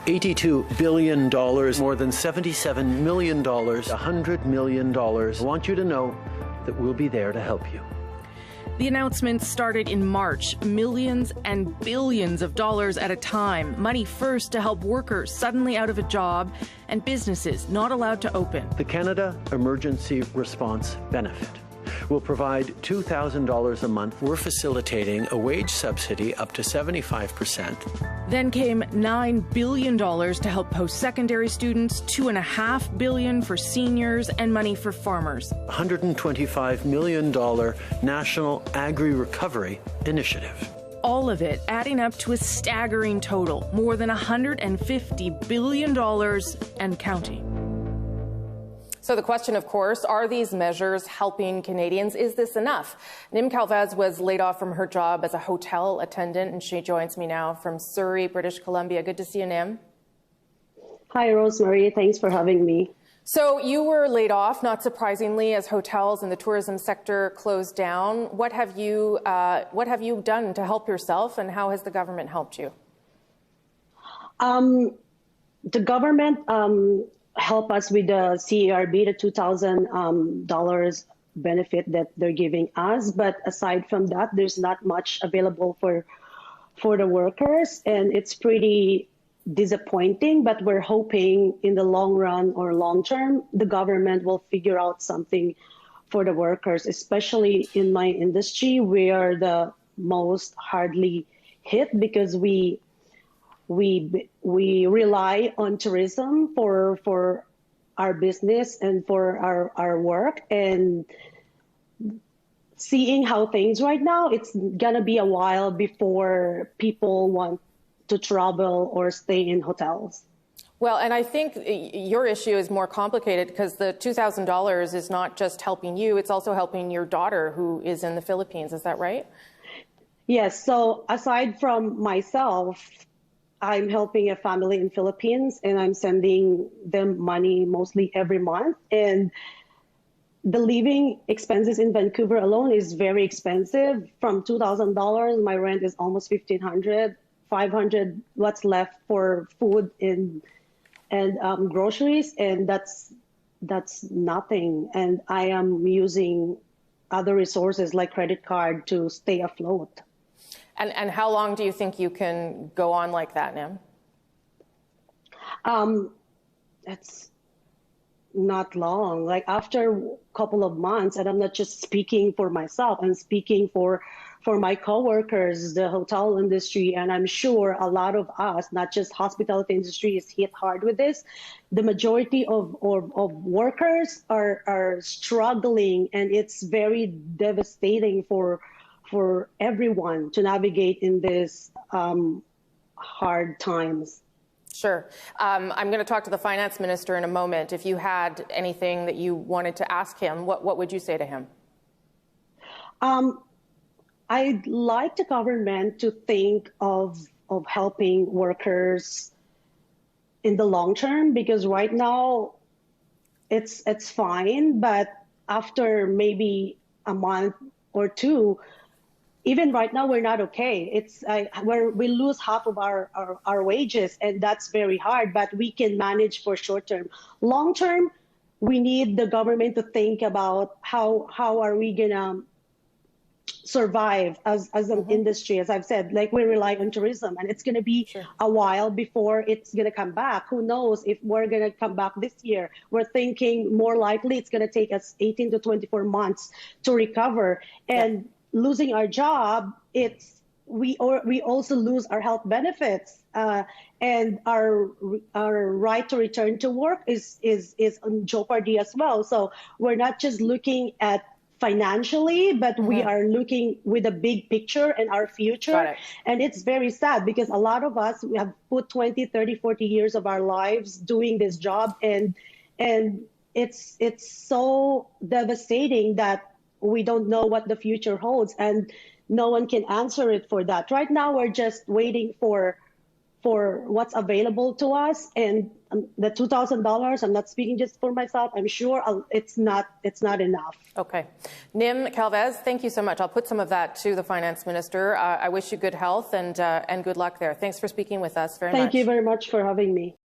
$82 billion, more than $77 million, $100 million. I want you to know that we'll be there to help you. The announcement started in March, millions and billions of dollars at a time. Money first to help workers suddenly out of a job and businesses not allowed to open. The Canada Emergency Response Benefit will provide $2,000 a month. We're facilitating a wage subsidy up to 75%. Then came $9 billion to help post-secondary students, $2.5 billion for seniors, and money for farmers. $125 million National Agri-Recovery Initiative. All of it adding up to a staggering total, more than $150 billion and counting. So the question, of course, are these measures helping Canadians? Is this enough? Nym Calvez was laid off from her job as a hotel attendant, and she joins me now from Surrey, British Columbia. Good to see you, Nym. Hi, Rosemary. Thanks for having me. So you were laid off, not surprisingly, as hotels and the tourism sector closed down. What have you done to help yourself, and how has the government helped you? The government help us with the CERB, the $2,000 benefit that they're giving us. But aside from that, there's not much available for the workers, and it's pretty disappointing. But we're hoping in the long run or long term, the government will figure out something for the workers, especially in my industry. We are the most hardly hit because we rely on tourism for our business and for our work. And seeing how things right now, it's gonna be a while before people want to travel or stay in hotels. Well, and I think your issue is more complicated because the $2,000 is not just helping you, it's also helping your daughter who is in the Philippines. Is that right? Yes. So aside from myself, I'm helping a family in Philippines, and I'm sending them money mostly every month. And the living expenses in Vancouver alone is very expensive. From $2,000, my rent is almost $1,500, $500. What's left for food and groceries, and that's nothing. And I am using other resources like credit card to stay afloat. And how long do you think you can go on like that, Nym? It's not long. Like after a couple of months, and I'm not just speaking for myself, I'm speaking for my coworkers, the hotel industry, and I'm sure a lot of us, not just hospitality industry, is hit hard with this. The majority of workers are struggling, and it's very devastating for everyone to navigate in this hard times. Sure. I'm going to talk to the finance minister in a moment. If you had anything that you wanted to ask him, what would you say to him? I'd like the government to think of helping workers in the long term, because right now it's fine, but after maybe a month or two, even right now, we're not okay. It's where we lose half of our wages, and that's very hard, but we can manage for short term. Long term, we need the government to think about how are we gonna survive as an industry. As I've said, like, we rely on tourism, and it's gonna be a while before it's gonna come back. Who knows if we're gonna come back this year? We're thinking more likely it's gonna take us 18 to 24 months to recover. And losing our job, we also lose our health benefits, and our right to return to work is in jeopardy as well. So we're not just looking at financially, but we are looking with a big picture and our future. And it's very sad because a lot of us, we have put 20, 30, 40 years of our lives doing this job, and it's so devastating that we don't know what the future holds, and no one can answer it for that. Right now, we're just waiting for for what's available to us. And the $2,000, I'm not speaking just for myself, I'm sure it's not enough. Okay. Nym Calvez, thank you so much. I'll put some of that to the Finance Minister. I wish you good health and good luck there. Thanks for speaking with us very much. Thank you very much for having me.